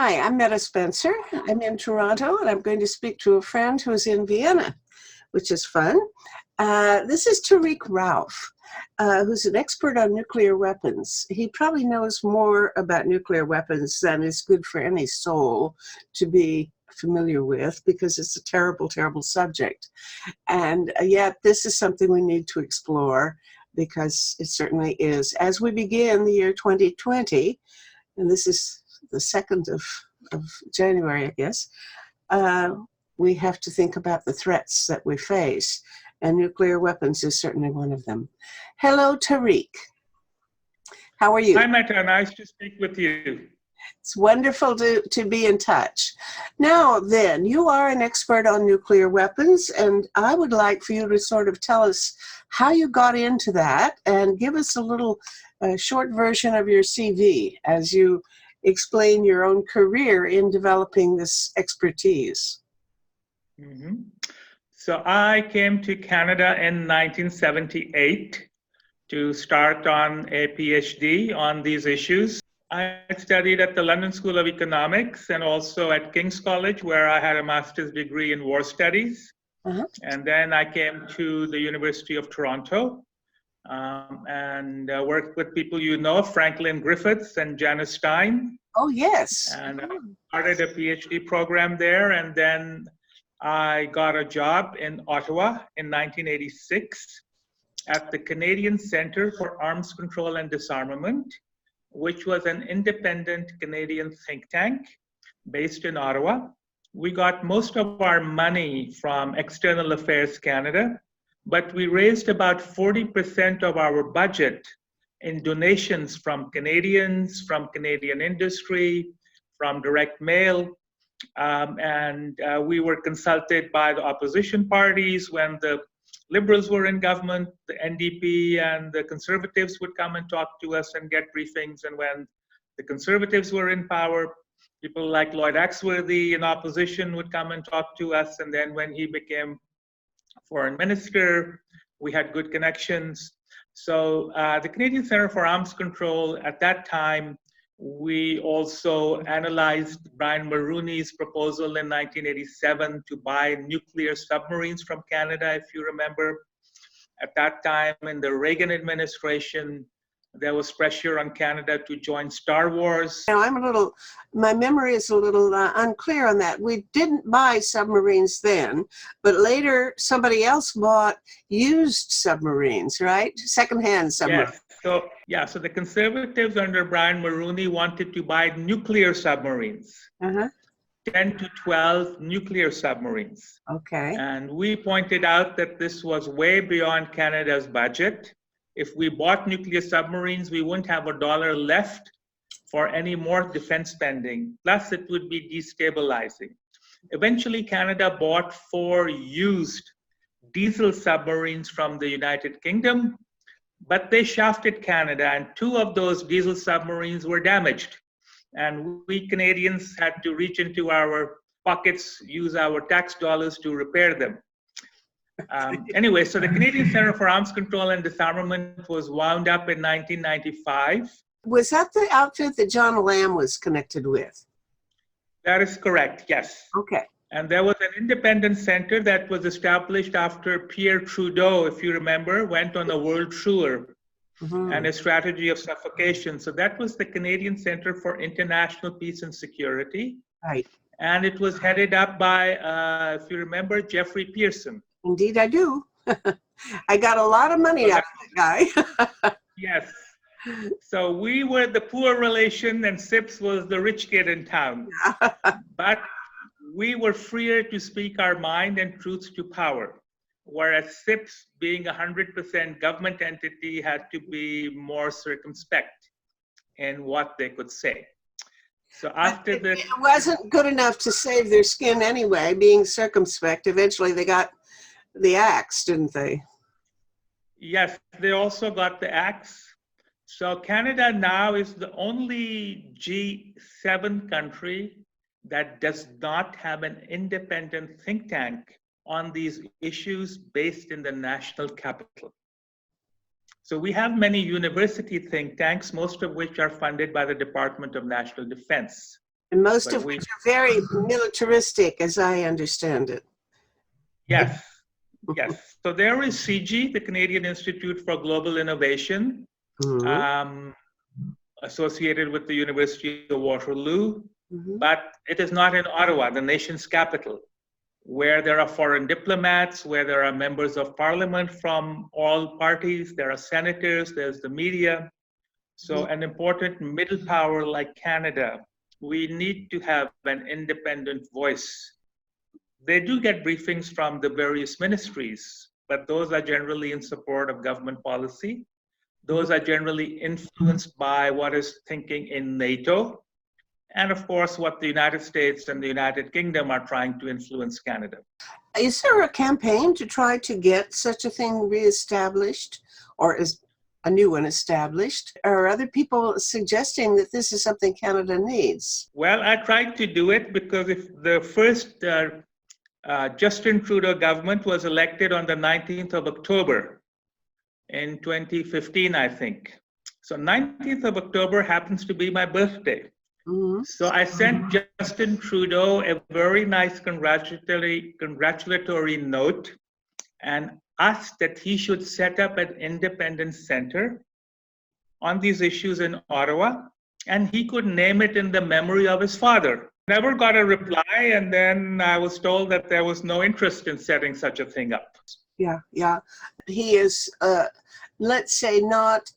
Hi, I'm Metta Spencer. I'm in Toronto, and I'm going to speak to a friend who's in Vienna, which is fun. This is Tariq Rauf, who's an expert on nuclear weapons. He probably knows more about nuclear weapons than is good for any soul to be familiar with, because it's a terrible, terrible subject. And yet this is something we need to explore, because it certainly is. As we begin the year 2020, and this is the 2nd of January, I guess, we have to think about the threats that we face, and nuclear weapons is certainly one of them. Hello, Tariq. How are you? Hi, Metta. Nice to speak with you. It's wonderful to be in touch. Now then, you are an expert on nuclear weapons, and I would like for you to sort of tell us how you got into that and give us a little short version of your CV as you explain your own career in developing this expertise. Mm-hmm. So I came to Canada in 1978 to start on a PhD on these issues. I studied at the London School of Economics and also at King's College, where I had a master's degree in war studies. And then I came to the University of Toronto and worked with people you know, Franklin Griffiths and Janice Stein. Oh, yes. And I started a PhD program there, and then I got a job in Ottawa in 1986 at the Canadian Centre for Arms Control and Disarmament, which was an independent Canadian think tank based in Ottawa. We got most of our money from External Affairs Canada, but we raised about 40% of our budget in donations from Canadians, from Canadian industry, from direct mail. And we were consulted by the opposition parties when the Liberals were in government. The NDP and the Conservatives would come and talk to us and get briefings. And when the Conservatives were in power, people like Lloyd Axworthy in opposition would come and talk to us. And then when he became foreign minister, we had good connections. So the Canadian Centre for Arms Control, at that time, we also analyzed Brian Mulroney's proposal in 1987 to buy nuclear submarines from Canada, if you remember. At that time, in the Reagan administration, there was pressure on Canada to join Star Wars. Now, my memory is a little unclear on that. We didn't buy submarines then, but later somebody else bought used submarines, right? Secondhand submarines. Yes. So the Conservatives under Brian Mulroney wanted to buy nuclear submarines. 10 to 12 nuclear submarines. Okay. And we pointed out that this was way beyond Canada's budget. If we bought nuclear submarines, we wouldn't have $1 left for any more defense spending. Plus, it would be destabilizing. Eventually, Canada bought 4 used diesel submarines from the United Kingdom, but they shafted Canada, and 2 of those diesel submarines were damaged. And we Canadians had to reach into our pockets, use our tax dollars to repair them. Anyway, so the Canadian Centre for Arms Control and Disarmament was wound up in 1995. Was that the outfit that John Lamb was connected with? That is correct, yes. Okay. And there was an independent center that was established after Pierre Trudeau, if you remember, went on a world tour and a strategy of suffocation. So that was the Canadian Centre for International Peace and Security. Right. And it was headed up by, if you remember, Jeffrey Pearson. Indeed, I do. I got a lot of money out of that guy. Yes. So we were the poor relation and Sips was the rich kid in town. But we were freer to speak our mind and truth to power. Whereas Sips, being 100% government entity, had to be more circumspect in what they could say. So after this, it wasn't good enough to save their skin anyway, being circumspect. Eventually they got the axe, didn't they? Yes, they also got the axe. So Canada now is the only G7 country that does not have an independent think tank on these issues based in the national capital. So we have many university think tanks, most of which are funded by the Department of National Defense. And most But of which are very militaristic, as I understand it. yes, yes. So there is CG, the Canadian Institute for Global Innovation, associated with the University of Waterloo, but it is not in Ottawa, the nation's capital, where there are foreign diplomats, where there are members of parliament from all parties, there are senators, there's the media. So an important middle power like Canada, we need to have an independent voice. They do get briefings from the various ministries, but those are generally in support of government policy. Those are generally influenced by what is thinking in NATO, and of course, what the United States and the United Kingdom are trying to influence Canada. Is there a campaign to try to get such a thing reestablished, or is a new one established? Are other people suggesting that this is something Canada needs? Well, I tried to do it because if the first Justin Trudeau government was elected on the 19th of October in 2015, I think. So 19th of October happens to be my birthday. So I sent Justin Trudeau a very nice congratulatory note and asked that he should set up an independent center on these issues in Ottawa, and he could name it in the memory of his father. Never got a reply, and then I was told that there was no interest in setting such a thing up. Yeah. He is, let's say, not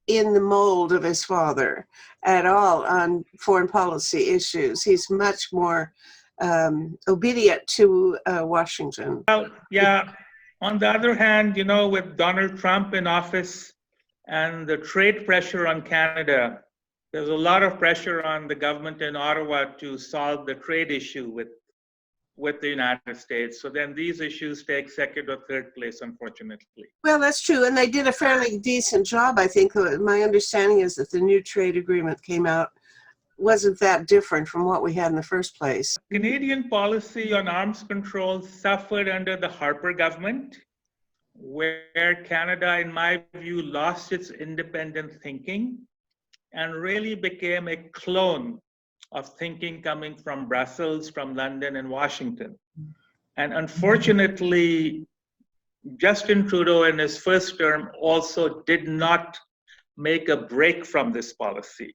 in the mold of his father at all on foreign policy issues. He's much more obedient to Washington. Well, yeah. On the other hand, with Donald Trump in office and the trade pressure on Canada, there's a lot of pressure on the government in Ottawa to solve the trade issue with the United States. So then these issues take second or third place, unfortunately. Well, that's true. And they did a fairly decent job, I think. My understanding is that the new trade agreement came out wasn't that different from what we had in the first place. Canadian policy on arms control suffered under the Harper government, where Canada, in my view, lost its independent thinking and really became a clone of thinking coming from Brussels, from London, and Washington. And unfortunately, Justin Trudeau in his first term also did not make a break from this policy.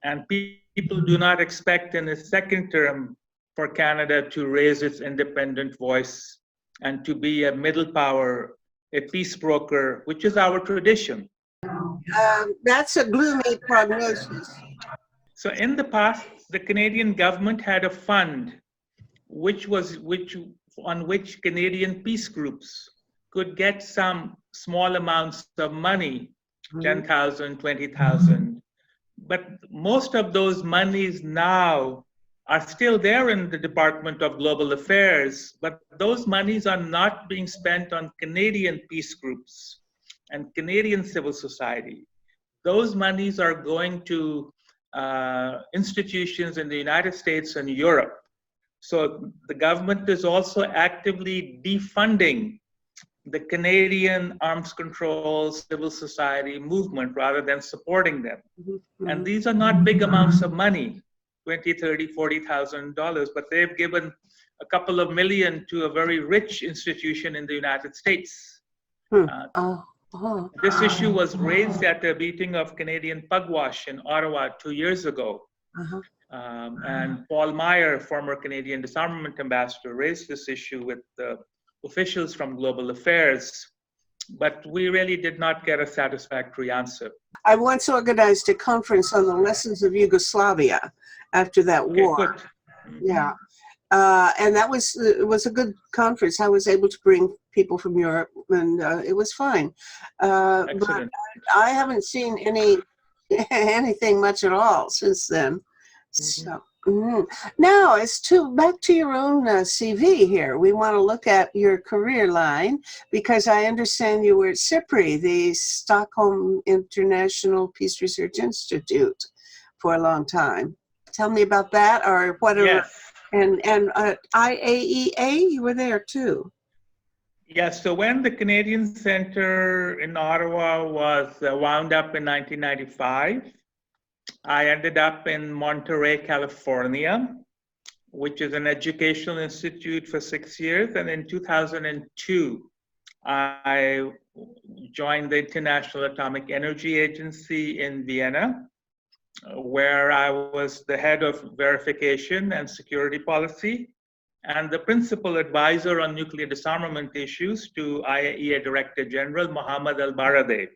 And people do not expect in his second term for Canada to raise its independent voice and to be a middle power, a peace broker, which is our tradition. That's a gloomy prognosis. So in the past, the Canadian government had a fund on which Canadian peace groups could get some small amounts of money, 10,000, 20,000. But most of those monies now are still there in the Department of Global Affairs, but those monies are not being spent on Canadian peace groups and Canadian civil society. Those monies are going to institutions in the United States and Europe. So the government is also actively defunding the Canadian arms control civil society movement rather than supporting them. And these are not big amounts of money, $20,000, $30,000, $40,000, but they've given a couple of million to a very rich institution in the United States. This issue was raised at a meeting of Canadian Pugwash in Ottawa 2 years ago. And Paul Meyer, former Canadian disarmament ambassador, raised this issue with the officials from Global Affairs, but we really did not get a satisfactory answer. I once organized a conference on the lessons of Yugoslavia after that war. Good. Yeah. And that was a good conference. I was able to bring people from Europe, and it was fine. But I haven't seen anything much at all since then. So now, back to your own CV here. We want to look at your career line, because I understand you were at SIPRI, the Stockholm International Peace Research Institute, for a long time. Tell me about that, or whatever. Yes. And IAEA, you were there too. Yes, so when the Canadian Center in Ottawa was wound up in 1995, I ended up in Monterey, California, which is an educational institute for 6 years. And in 2002, I joined the International Atomic Energy Agency in Vienna, where I was the head of verification and security policy and the principal advisor on nuclear disarmament issues to IAEA Director General Mohammad Al-Baradei.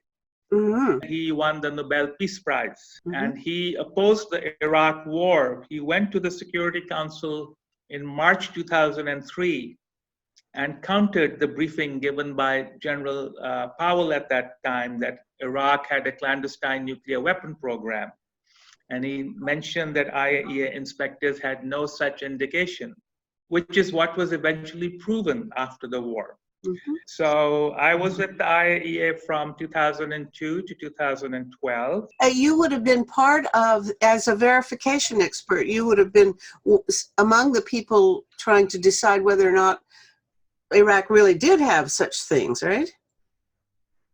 Mm-hmm. He won the Nobel Peace Prize, Mm-hmm. and he opposed the Iraq War. He went to the Security Council in March 2003 and countered the briefing given by General Powell at that time that Iraq had a clandestine nuclear weapon program. And he mentioned that IAEA inspectors had no such indication, which is what was eventually proven after the war. Mm-hmm. So I was at the IAEA from 2002 to 2012. You would have been part of, as a verification expert, you would have been among the people trying to decide whether or not Iraq really did have such things, right?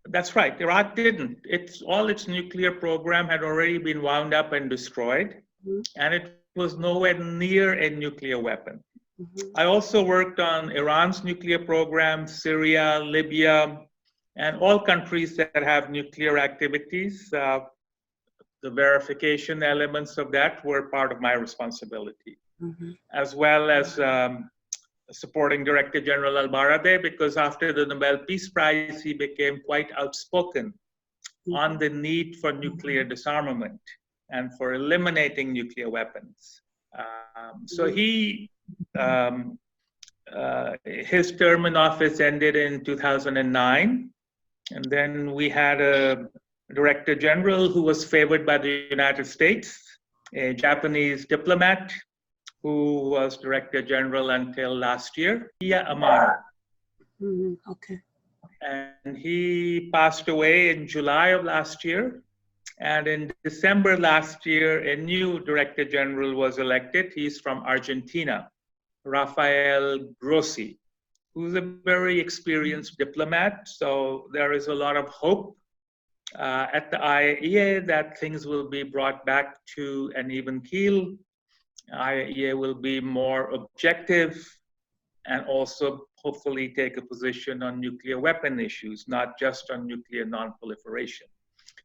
That's right. Iraq didn't. All its nuclear program had already been wound up and destroyed, Mm-hmm. and it was nowhere near a nuclear weapon. Mm-hmm. I also worked on Iran's nuclear program, Syria, Libya, and all countries that have nuclear activities. The verification elements of that were part of my responsibility, Mm-hmm. as well as supporting Director General Al-Baradei, because after the Nobel Peace Prize, he became quite outspoken on the need for nuclear disarmament and for eliminating nuclear weapons. So his term in office ended in 2009. And then we had a Director General who was favored by the United States, a Japanese diplomat who was Director General until last year, Iya Amano. Mm-hmm. Okay. And he passed away in July of last year. And in December last year, a new Director General was elected. He's from Argentina, Rafael Grossi, who's a very experienced diplomat. So there is a lot of hope at the IAEA that things will be brought back to an even keel. IAEA will be more objective and also hopefully take a position on nuclear weapon issues, not just on nuclear non-proliferation.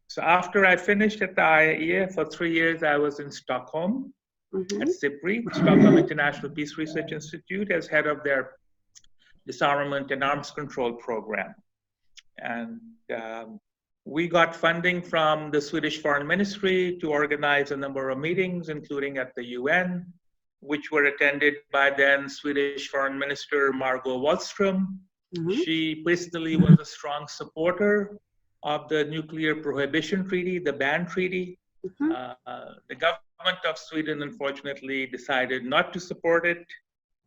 So after I finished at the IAEA for 3 years, I was in Stockholm at SIPRI, Stockholm International Peace Research Institute, as head of their disarmament and arms control program. And we got funding from the Swedish Foreign Ministry to organize a number of meetings, including at the UN, which were attended by then Swedish Foreign Minister Margot Wallström. She personally was a strong supporter of the Nuclear Prohibition Treaty, the ban treaty. The government of Sweden, unfortunately, decided not to support it,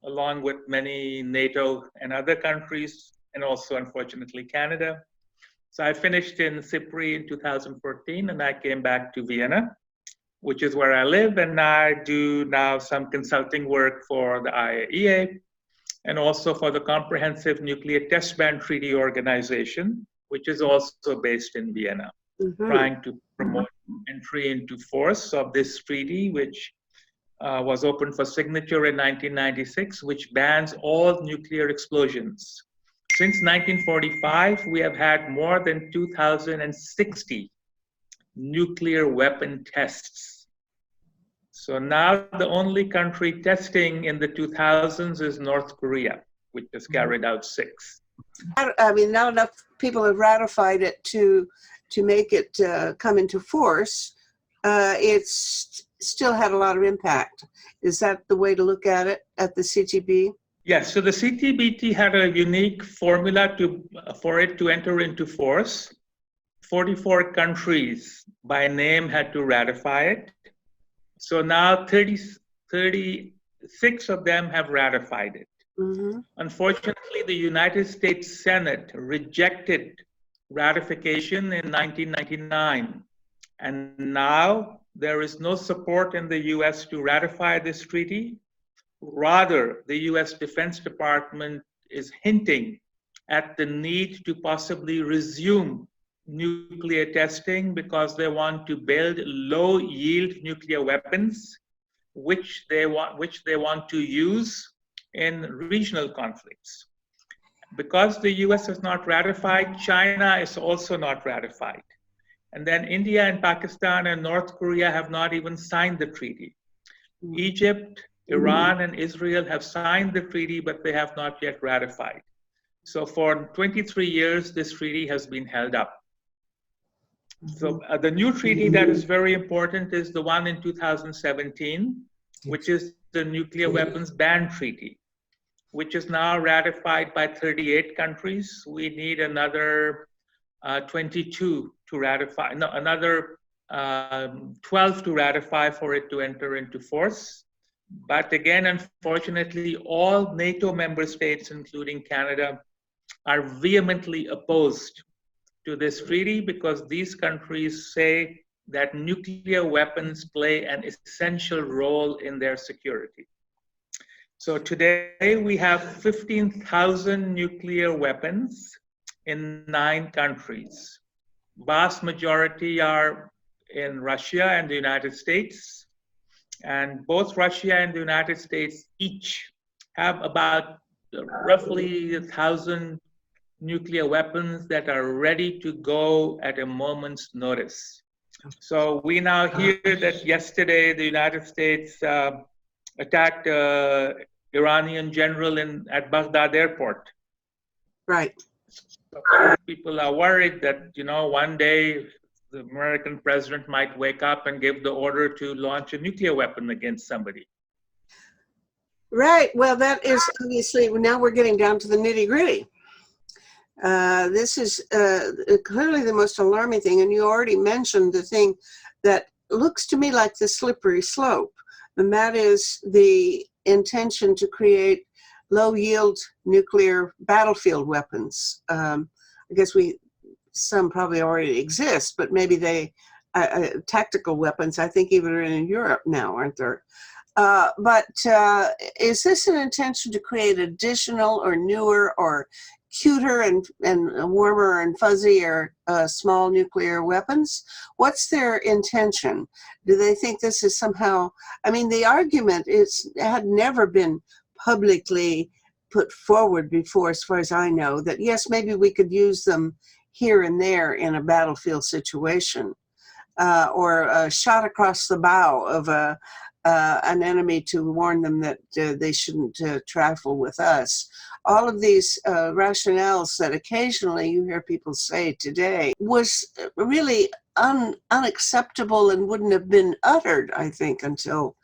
along with many NATO and other countries, and also, unfortunately, Canada. So I finished in SIPRI in 2014, and I came back to Vienna, which is where I live, and I do now some consulting work for the IAEA, and also for the Comprehensive Nuclear Test Ban Treaty Organization, which is also based in Vienna, trying to promote entry into force of this treaty, which was opened for signature in 1996, which bans all nuclear explosions. Since 1945, we have had more than 2,060 nuclear weapon tests. So now the only country testing in the 2000s is North Korea, which has carried out 6. I mean, not enough people have ratified it to make it come into force. It's still had a lot of impact. Is that the way to look at it at the CTB? Yes, so the CTBT had a unique formula for it to enter into force. 44 countries by name had to ratify it. So now 36 of them have ratified it. Unfortunately, the United States Senate rejected ratification in 1999. And now there is no support in the US to ratify this treaty. Rather, the US Defense Department is hinting at the need to possibly resume nuclear testing because they want to build low-yield nuclear weapons, which they want to use in regional conflicts. Because the US has not ratified, China is also not ratified. And then India and Pakistan and North Korea have not even signed the treaty. Egypt, Iran, and Israel have signed the treaty, but they have not yet ratified. So for 23 years, this treaty has been held up. So the new treaty that is very important is the one in 2017, which is the Nuclear Weapons Ban Treaty, which is now ratified by 38 countries. We need another 22 to ratify, no, another 12 to ratify for it to enter into force. But again, unfortunately, all NATO member states, including Canada, are vehemently opposed to this treaty because these countries say that nuclear weapons play an essential role in their security. So today we have 15,000 nuclear weapons in 9 countries. Vast majority are in Russia and the United States. And both Russia and the United States each have about roughly 1,000 nuclear weapons that are ready to go at a moment's notice. So we now hear that yesterday the United States attacked Iranian general at Baghdad airport. Right. So people are worried that, you know, one day the American president might wake up and give the order to launch a nuclear weapon against somebody. Right. Well, that is obviously, now we're getting down to the nitty gritty. This is clearly the most alarming thing. And you already mentioned the thing that looks to me like the slippery slope. And that is the intention to create low-yield nuclear battlefield weapons. I guess some probably already exist, but maybe they, tactical weapons, I think even are in Europe now, aren't there? But is this an intention to create additional or newer or cuter and warmer and fuzzier small nuclear weapons? What's their intention? Do they think this is somehow, I mean, the argument had never been publicly put forward before, as far as I know, that yes, maybe we could use them here and there in a battlefield situation, or a shot across the bow of an enemy to warn them that they shouldn't trifle with us. All of these rationales that occasionally you hear people say today was really unacceptable and wouldn't have been uttered, I think, until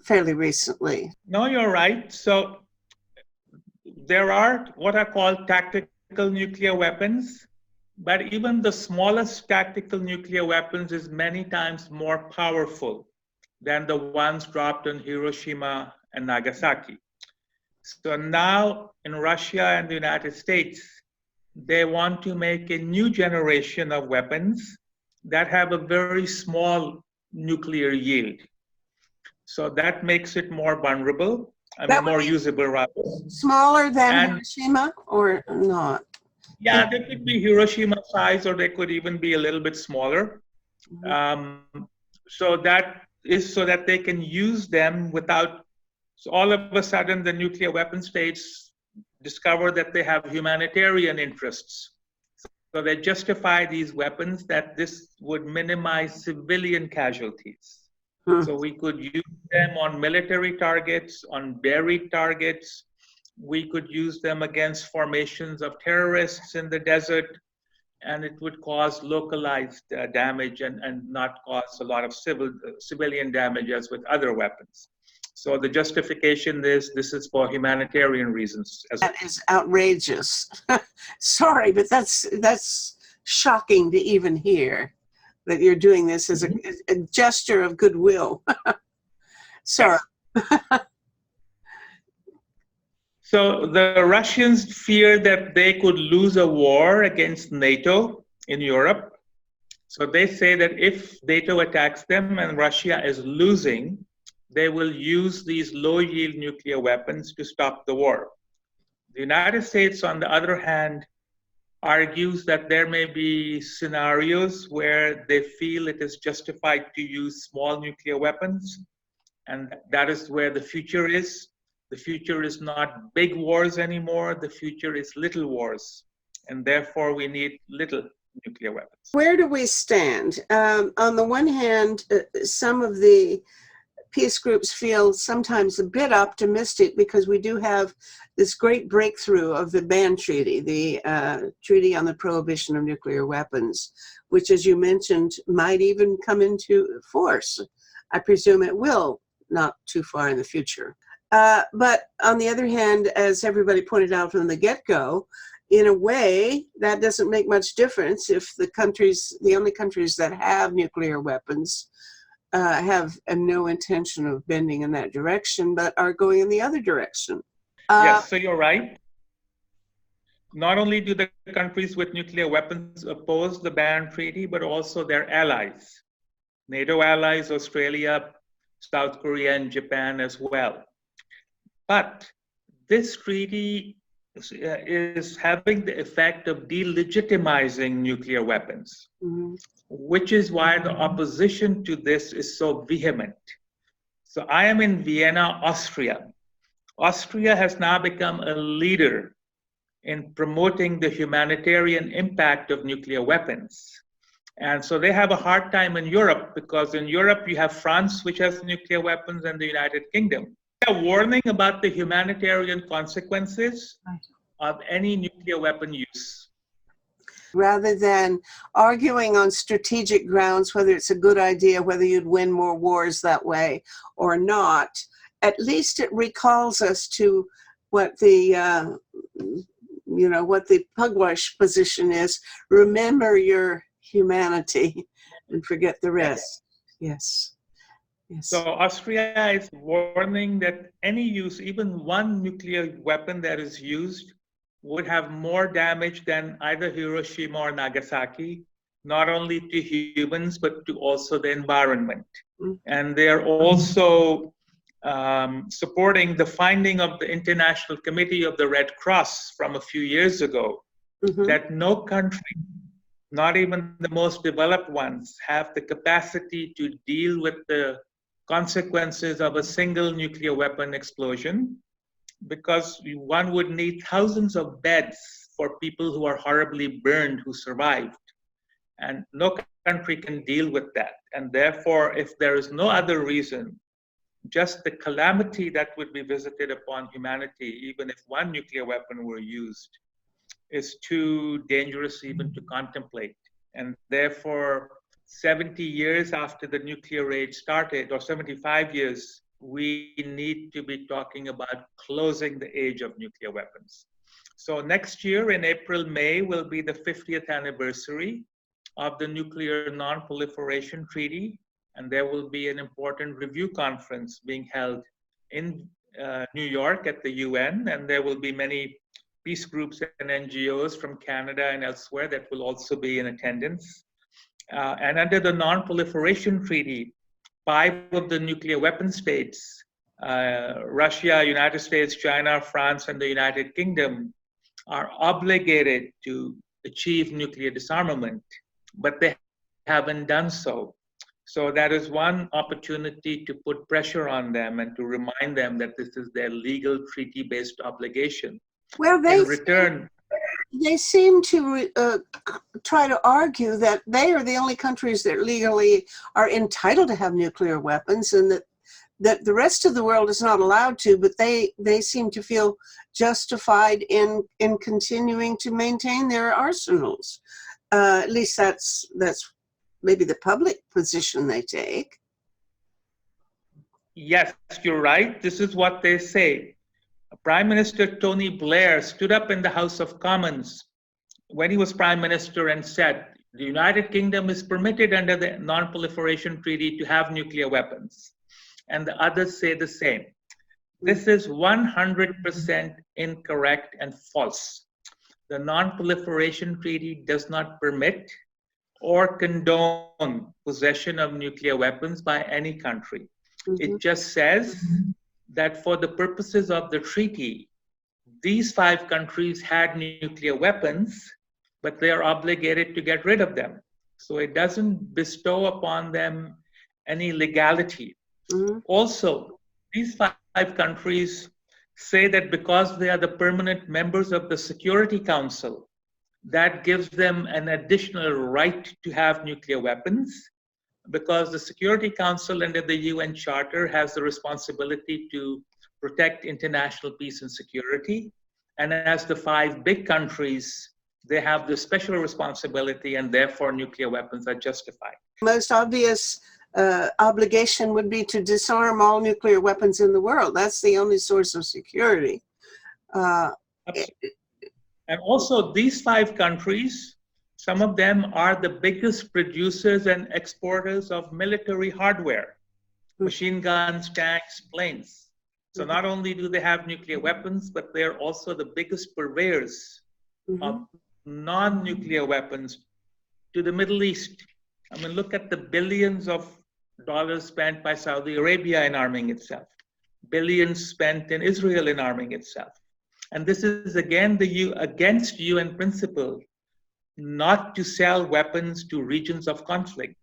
fairly recently. No, you're right. So there are what are called tactical nuclear weapons, but even the smallest tactical nuclear weapons is many times more powerful than the ones dropped on Hiroshima and Nagasaki. So now in Russia and the United States, they want to make a new generation of weapons that have a very small nuclear yield. So that makes it more vulnerable, more usable rather. Smaller than Hiroshima or not? Yeah, they could be Hiroshima size, or they could even be a little bit smaller. So that is so that they can use them without, so all of a sudden the nuclear weapon states discover that they have humanitarian interests. So they justify these weapons that this would minimize civilian casualties. So we could use them on military targets, on buried targets. We could use them against formations of terrorists in the desert, and it would cause localized damage and not cause a lot of civilian damage as with other weapons. So the justification is this is for humanitarian reasons. That is outrageous. Sorry, but that's shocking to even hear, that you're doing this as a gesture of goodwill. Sorry. So the Russians fear that they could lose a war against NATO in Europe. So they say that if NATO attacks them and Russia is losing, they will use these low-yield nuclear weapons to stop the war. The United States, on the other hand, argues that there may be scenarios where they feel it is justified to use small nuclear weapons, and that is where the future is. The future is not big wars anymore, the future is little wars, and therefore we need little nuclear weapons. Where do we stand? On the one hand, some of the peace groups feel sometimes a bit optimistic because we do have this great breakthrough of the ban treaty, the Treaty on the Prohibition of Nuclear Weapons, which, as you mentioned, might even come into force. I presume it will, not too far in the future. But on the other hand, as everybody pointed out from the get-go, in a way, that doesn't make much difference if the only countries that have nuclear weapons have no intention of bending in that direction, but are going in the other direction. Yes, so you're right. Not only do the countries with nuclear weapons oppose the ban treaty, but also their allies, NATO allies, Australia, South Korea, and Japan as well. But this treaty is having the effect of delegitimizing nuclear weapons, which is why the opposition to this is so vehement. So I am in Vienna, Austria. Austria has now become a leader in promoting the humanitarian impact of nuclear weapons. And so they have a hard time in Europe, because in Europe you have France, which has nuclear weapons, and the United Kingdom. They are warning about the humanitarian consequences of any nuclear weapon use. Rather than arguing on strategic grounds whether it's a good idea, whether you'd win more wars that way or not, at least it recalls us to what the what the Pugwash position is. Remember your humanity and forget the rest. Yes. So Austria is warning that any use, even one nuclear weapon that is used, would have more damage than either Hiroshima or Nagasaki, not only to humans, but to also the environment. And they're also supporting the finding of the International Committee of the Red Cross from a few years ago, that no country, not even the most developed ones, have the capacity to deal with the consequences of a single nuclear weapon explosion, because one would need thousands of beds for people who are horribly burned who survived. And no country can deal with that. And therefore, if there is no other reason, just the calamity that would be visited upon humanity, even if one nuclear weapon were used, is too dangerous even to contemplate. And therefore, 70 years after the nuclear age started, or 75 years, we need to be talking about closing the age of nuclear weapons. So next year in April, May will be the 50th anniversary of the Nuclear Non-Proliferation Treaty, and there will be an important review conference being held in New York at the UN, and there will be many peace groups and NGOs from Canada and elsewhere that will also be in attendance. And under the Non-Proliferation Treaty, 5 of the nuclear weapon states, Russia, United States, China, France, and the United Kingdom, are obligated to achieve nuclear disarmament, but they haven't done so. So that is one opportunity to put pressure on them and to remind them that this is their legal treaty-based obligation. Well, they seem to try to argue that they are the only countries that legally are entitled to have nuclear weapons, and that the rest of the world is not allowed to, but they seem to feel justified in continuing to maintain their arsenals. At least that's maybe the public position they take. Yes, you're right. This is what they say. Prime Minister Tony Blair stood up in the House of Commons when he was Prime Minister and said, the United Kingdom is permitted under the Non-Proliferation Treaty to have nuclear weapons. And the others say the same. This is 100% incorrect and false. The Non-Proliferation Treaty does not permit or condone possession of nuclear weapons by any country. It just says that for the purposes of the treaty, these 5 countries had nuclear weapons, but they are obligated to get rid of them. So it doesn't bestow upon them any legality. Mm-hmm. Also, these five countries say that because they are the permanent members of the Security Council, that gives them an additional right to have nuclear weapons, because the Security Council under the UN Charter has the responsibility to protect international peace and security. And as the five big countries, they have the special responsibility, and therefore nuclear weapons are justified. Most obvious obligation would be to disarm all nuclear weapons in the world. That's the only source of security. And also, these five countries, some of them are the biggest producers and exporters of military hardware, machine guns, tanks, planes. So not only do they have nuclear weapons, but they're also the biggest purveyors of non-nuclear weapons to the Middle East. I mean, look at the billions of dollars spent by Saudi Arabia in arming itself, billions spent in Israel in arming itself. And this is again against UN principle not to sell weapons to regions of conflict.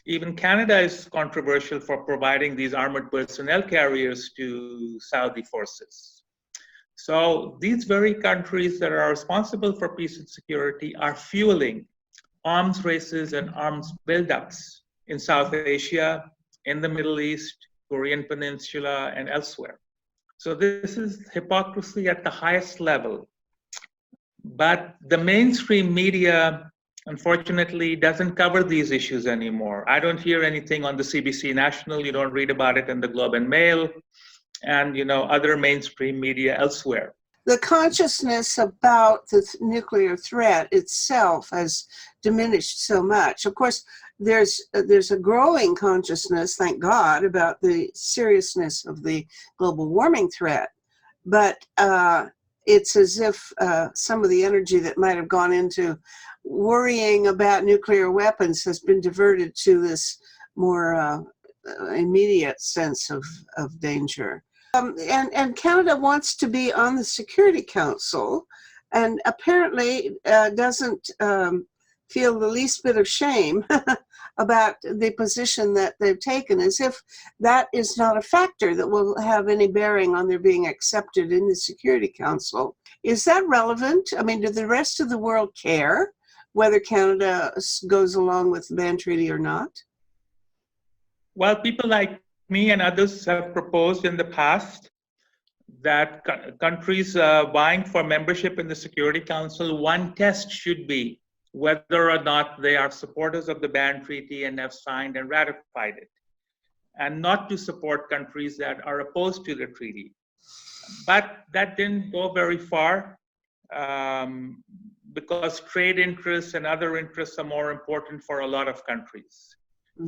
Even Canada is controversial for providing these armored personnel carriers to Saudi forces. So these very countries that are responsible for peace and security are fueling arms races and arms buildups in South Asia, in the Middle East, Korean Peninsula, and elsewhere. So this is hypocrisy at the highest level. But the mainstream media, unfortunately, doesn't cover these issues anymore. I don't hear anything on the CBC National. You don't read about it in the Globe and Mail and other mainstream media elsewhere. The consciousness about the nuclear threat itself has diminished so much. Of course, there's a growing consciousness, thank God, about the seriousness of the global warming threat. But it's as if some of the energy that might have gone into worrying about nuclear weapons has been diverted to this more immediate sense of danger. And Canada wants to be on the Security Council, and apparently doesn't feel the least bit of shame about the position that they've taken, as if that is not a factor that will have any bearing on their being accepted in the Security Council. Is that relevant? I mean, do the rest of the world care whether Canada goes along with the ban treaty or not? Well, people like me and others have proposed in the past that countries vying for membership in the Security Council, one test should be whether or not they are supporters of the ban treaty and have signed and ratified it, and not to support countries that are opposed to the treaty. But that didn't go very far because trade interests and other interests are more important for a lot of countries.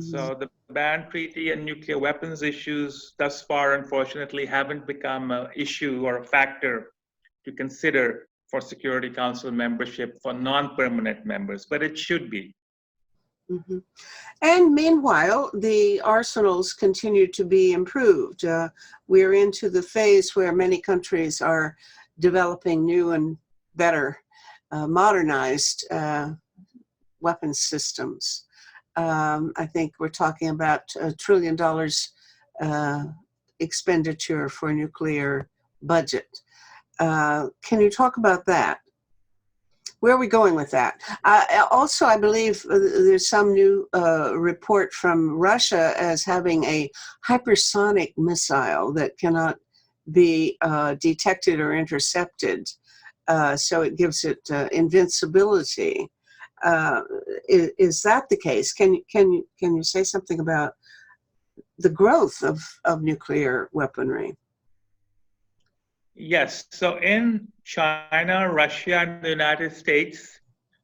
So the ban treaty and nuclear weapons issues thus far, unfortunately, haven't become an issue or a factor to consider for Security Council membership for non-permanent members, but it should be. And meanwhile, the arsenals continue to be improved. We're into the phase where many countries are developing new and better modernized weapons systems. I think we're talking about $1 trillion expenditure for nuclear budget. Can you talk about that? Where are we going with that? Also, I believe there's some new report from Russia as having a hypersonic missile that cannot be detected or intercepted. So it gives it invincibility. Is that the case? Can you say something about the growth of nuclear weaponry? Yes. So in China, Russia, and the United States,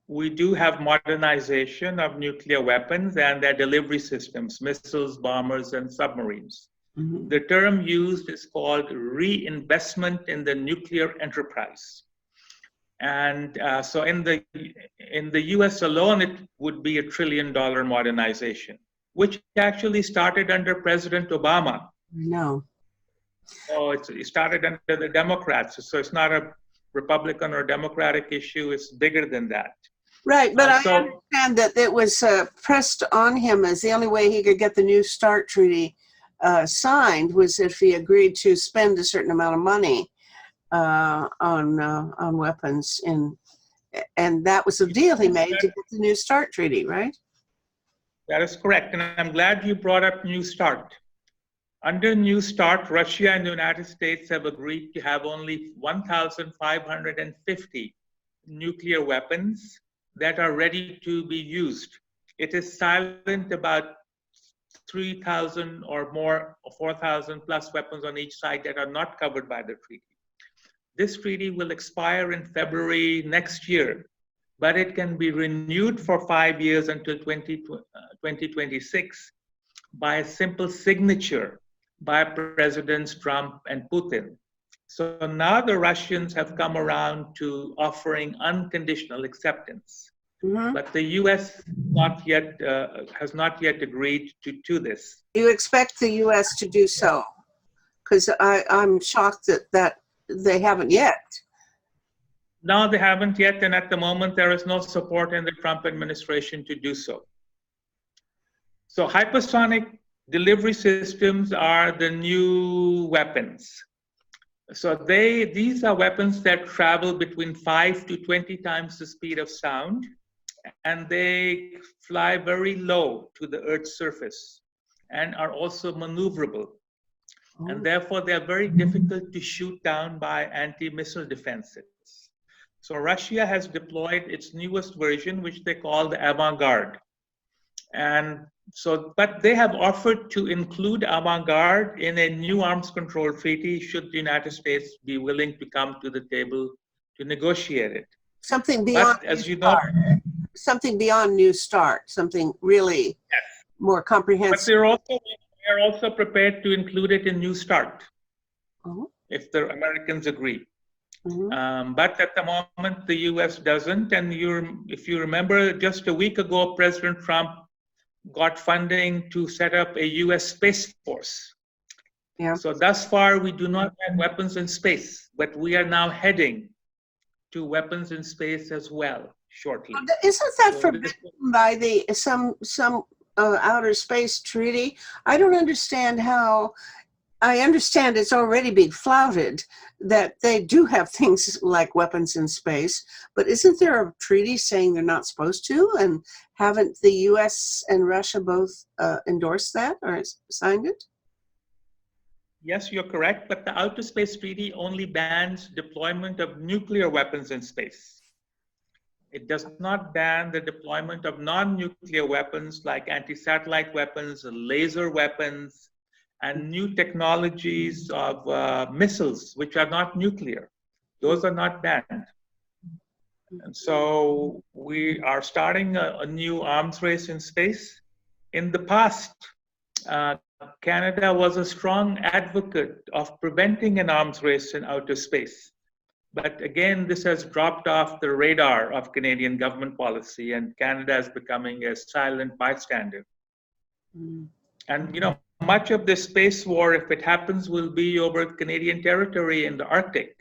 we do have modernization of nuclear weapons and their delivery systems, missiles, bombers, and submarines. The term used is called reinvestment in the nuclear enterprise. And so in the US alone, it would be $1 trillion modernization, which actually started under President Obama. No. So it started under the Democrats. So it's not a Republican or Democratic issue. It's bigger than that. Right, but I So understand that it was pressed on him as the only way he could get the New START treaty signed was if he agreed to spend a certain amount of money on weapons, and that was the deal he made to get the New START treaty, right? that is correct, and I'm glad you brought up New START. Under New START, Russia and the United States have agreed to have only 1,550 nuclear weapons that are ready to be used. It is silent about 3,000 or more, 4,000 plus weapons on each side that are not covered by the treaty. This treaty will expire in February next year, but it can be renewed for 5 years until 2026 by a simple signature by Presidents Trump and Putin. So now the Russians have come around to offering unconditional acceptance. Mm-hmm. But the U.S. has not yet agreed to this. You expect the U.S. to do so? Because I'm shocked that they haven't yet. No, they haven't yet, and at the moment there is no support in the Trump administration to do so. So hypersonic delivery systems are the new weapons. So these are weapons that travel between 5 to 20 times the speed of sound, and they fly very low to the Earth's surface and are also maneuverable. And therefore, they are very difficult to shoot down by anti-missile defenses. So Russia has deployed its newest version, which they call the Avant-Garde. And so, but they have offered to include Avant-Garde in a new arms control treaty should the United States be willing to come to the table to negotiate it. Something beyond, but, as you know, something beyond New START, something really more comprehensive. But they're also prepared to include it in New START if the Americans agree. But at the moment, the U.S. doesn't. And if you remember, just a week ago, President Trump got funding to set up a U.S. Space Force. Yeah. So thus far, we do not have weapons in space, but we are now heading to weapons in space as well shortly. Isn't that forbidden by some outer space treaty? I don't understand how. I understand it's already being flouted that they do have things like weapons in space, but isn't there a treaty saying they're not supposed to? And haven't the U.S. and Russia both endorsed that or signed it? Yes, you're correct, but the Outer Space Treaty only bans deployment of nuclear weapons in space. It does not ban the deployment of non-nuclear weapons like anti-satellite weapons, laser weapons, and new technologies of missiles, which are not nuclear. Those are not banned. And so we are starting a new arms race in space. In the past, Canada was a strong advocate of preventing an arms race in outer space. But again, this has dropped off the radar of Canadian government policy, and Canada is becoming a silent bystander. And, you know, much of this space war, if it happens, will be over Canadian territory in the Arctic.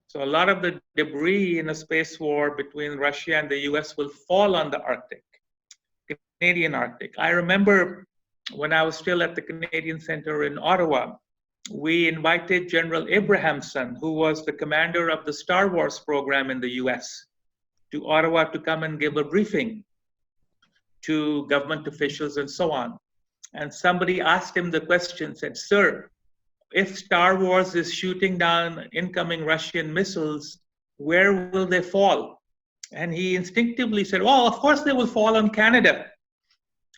So a lot of the debris in a space war between Russia and the US will fall on the Arctic, Canadian Arctic. I remember when I was still at the Canadian Center in Ottawa, we invited General Abrahamson, who was the commander of the Star Wars program in the US, to Ottawa to come and give a briefing to government officials and so on. And somebody asked him the question, said, "Sir, if Star Wars is shooting down incoming Russian missiles, where will they fall?" And he instinctively said, "Well, of course they will fall on Canada."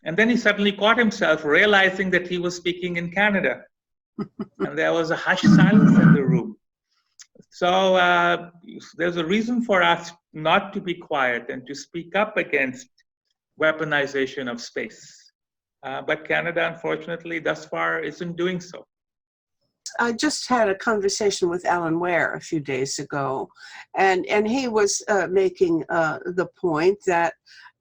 And then he suddenly caught himself realizing that he was speaking in Canada. And there was a hushed silence in the room. So there's a reason for us not to be quiet and to speak up against weaponization of space. But Canada, unfortunately, thus far isn't doing so. I just had a conversation with Alan Ware a few days ago, and he was making the point that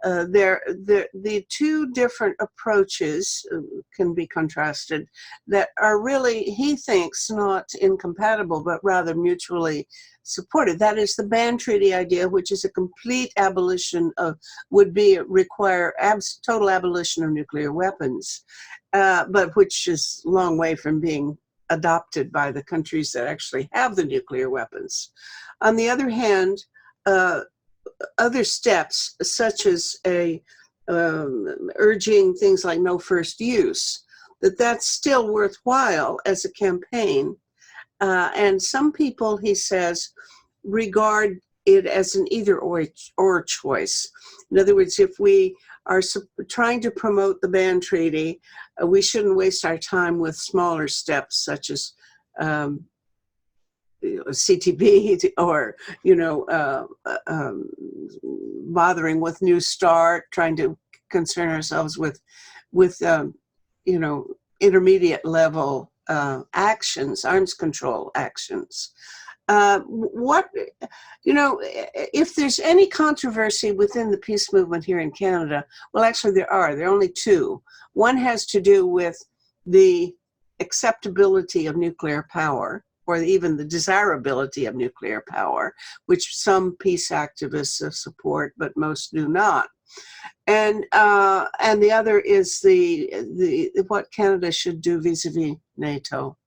the two different approaches can be contrasted that are really, he thinks, not incompatible, but rather mutually supported. That is the ban treaty idea, which is a complete abolition of, require total abolition of nuclear weapons, but which is a long way from being adopted by the countries that actually have the nuclear weapons. On the other hand, other steps, such as urging things like no first use, that's still worthwhile as a campaign. And some people, he says, regard it as an either or choice. In other words, if we are trying to promote the ban treaty, we shouldn't waste our time with smaller steps such as CTB or, bothering with New START, trying to concern ourselves with intermediate level actions, arms control actions. If there's any controversy within the peace movement here in Canada, well, actually there are only two. One has to do with the acceptability of nuclear power, or even the desirability of nuclear power, which some peace activists support, but most do not. And the other is the what Canada should do vis-a-vis NATO.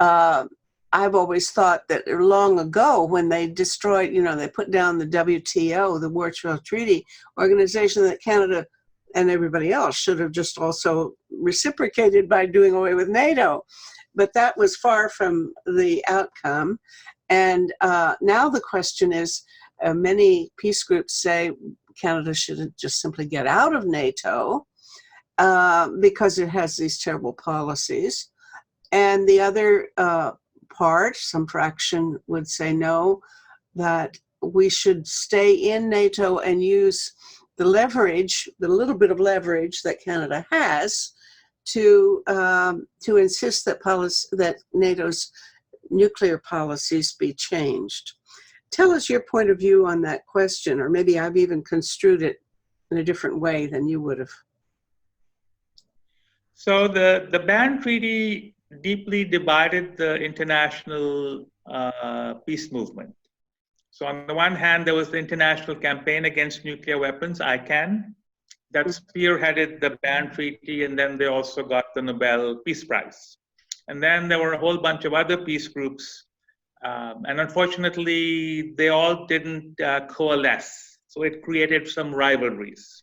I've always thought that long ago, when they destroyed, they put down the WTO, the Warsaw Treaty Organization, that Canada and everybody else should have just also reciprocated by doing away with NATO. But that was far from the outcome. And now the question is, many peace groups say Canada should just simply get out of NATO because it has these terrible policies. And the other part, some fraction would say no, that we should stay in NATO and use the leverage, the little bit of leverage that Canada has, to insist that NATO's nuclear policies be changed. Tell us your point of view on that question, or maybe I've even construed it in a different way than you would have. So the ban treaty deeply divided the international peace movement. So on the one hand, there was the International Campaign Against Nuclear Weapons, ICAN, that spearheaded the ban treaty, and then they also got the Nobel Peace Prize. And then there were a whole bunch of other peace groups, and unfortunately, they all didn't coalesce. So it created some rivalries.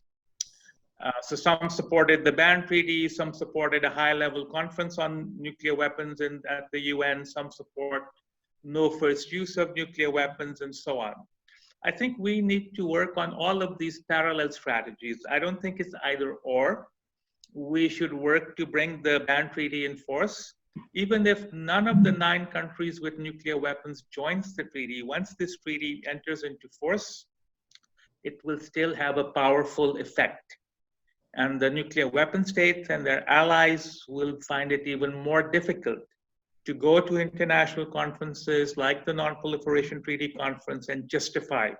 So some supported the ban treaty, some supported a high-level conference on nuclear weapons at the UN, some support no first use of nuclear weapons, and so on. I think we need to work on all of these parallel strategies. I don't think it's either or. We should work to bring the ban treaty in force. Even if none of the 9 countries with nuclear weapons joins the treaty, once this treaty enters into force, it will still have a powerful effect. And the nuclear weapon states and their allies will find it even more difficult to go to international conferences like the Non-Proliferation Treaty Conference and justify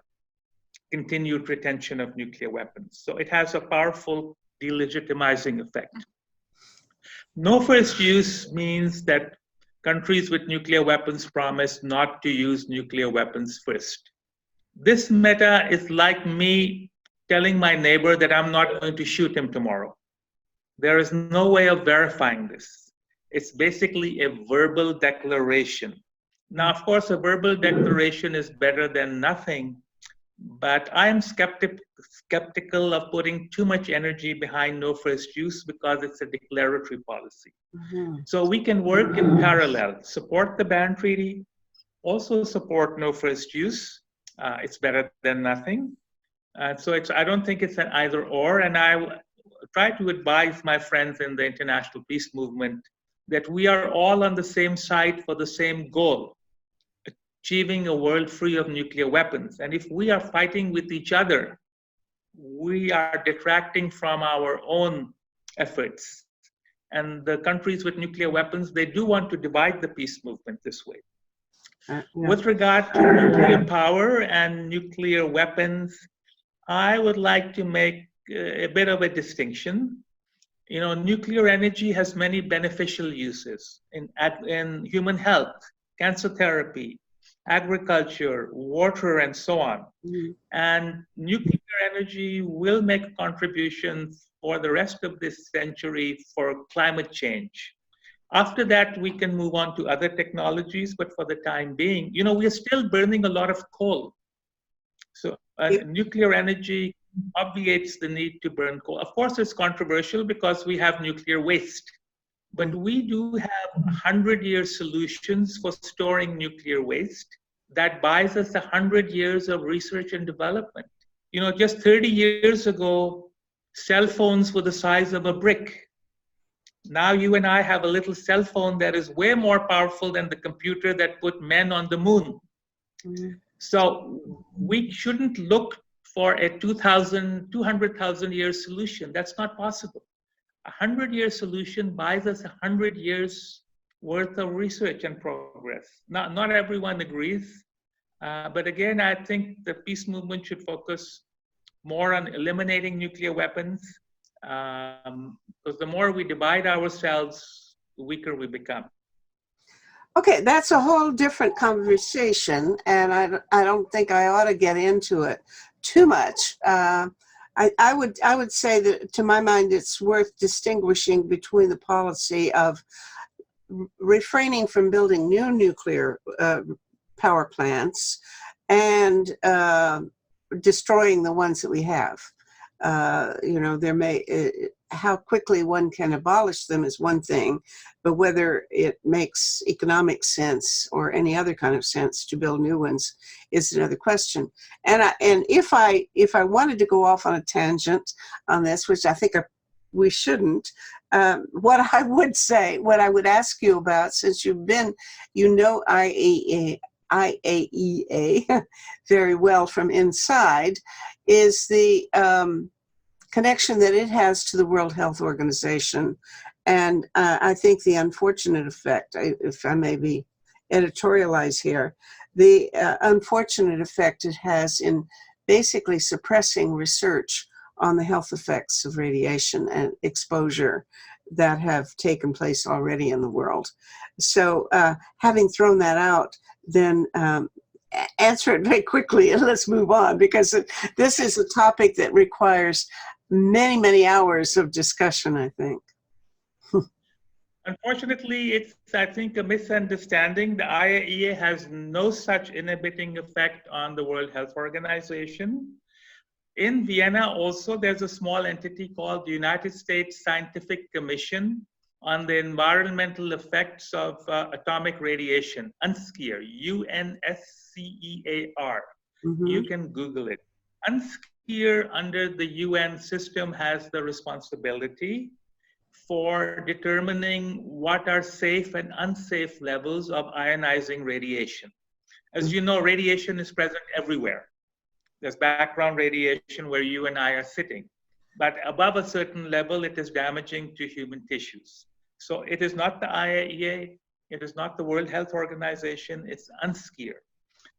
continued retention of nuclear weapons. So it has a powerful delegitimizing effect. No first use means that countries with nuclear weapons promise not to use nuclear weapons first. This meta is like me telling my neighbor that I'm not going to shoot him tomorrow. There is no way of verifying this. It's basically a verbal declaration. Now, of course, a verbal declaration is better than nothing, but I'm skeptical of putting too much energy behind no first use because it's a declaratory policy. Mm-hmm. So we can work in parallel, support the ban treaty, also support no first use. It's better than nothing. So I don't think it's an either or, and I try to advise my friends in the international peace movement that we are all on the same side for the same goal, achieving a world free of nuclear weapons. And if we are fighting with each other, we are detracting from our own efforts. And the countries with nuclear weapons, they do want to divide the peace movement this way. Yeah. With regard to nuclear power and nuclear weapons, I would like to make a bit of a distinction. You know, nuclear energy has many beneficial uses in human health, cancer therapy, agriculture, water, and so on. Mm-hmm. And nuclear energy will make a contribution for the rest of this century for climate change. After that, we can move on to other technologies, but for the time being, you know, we are still burning a lot of coal. So nuclear energy obviates the need to burn coal. Of course, it's controversial because we have nuclear waste, but we do have 100-year solutions for storing nuclear waste that buys us 100 years of research and development. You know, just 30 years ago, cell phones were the size of a brick. Now you and I have a little cell phone that is way more powerful than the computer that put men on the moon. Mm-hmm. So we shouldn't look for a 200,000 year solution. That's not possible. A 100-year solution buys us 100 years worth of research and progress. Not everyone agrees. But again, I think the peace movement should focus more on eliminating nuclear weapons, because the more we divide ourselves, the weaker we become. Okay, that's a whole different conversation, and I don't think I ought to get into it too much. I would say that, to my mind, it's worth distinguishing between the policy of refraining from building new nuclear power plants and destroying the ones that we have. You know, there may how quickly one can abolish them is one thing, but whether it makes economic sense or any other kind of sense to build new ones is another question. And if I wanted to go off on a tangent on this, which I think we shouldn't, what I would say, what I would ask you about, since you've been, you know, IAEA very well from inside, is the connection that it has to the World Health Organization. And I think the unfortunate effect, if I may be editorialize here, the unfortunate effect it has in basically suppressing research on the health effects of radiation and exposure that have taken place already in the world. So having thrown that out, then answer it very quickly and let's move on, because this is a topic that requires many, many hours of discussion, I think. Unfortunately, it's, I think, a misunderstanding. The IAEA has no such inhibiting effect on the World Health Organization. In Vienna also, there's a small entity called the United States Scientific Commission on the Environmental Effects of Atomic Radiation, UNSCEAR, UNSCEAR. Mm-hmm. You can Google it. UNSCEAR under the UN system has the responsibility for determining what are safe and unsafe levels of ionizing radiation. As you know, radiation is present everywhere. There's background radiation where you and I are sitting. But above a certain level, it is damaging to human tissues. So it is not the IAEA, it is not the World Health Organization, it's UNSCEAR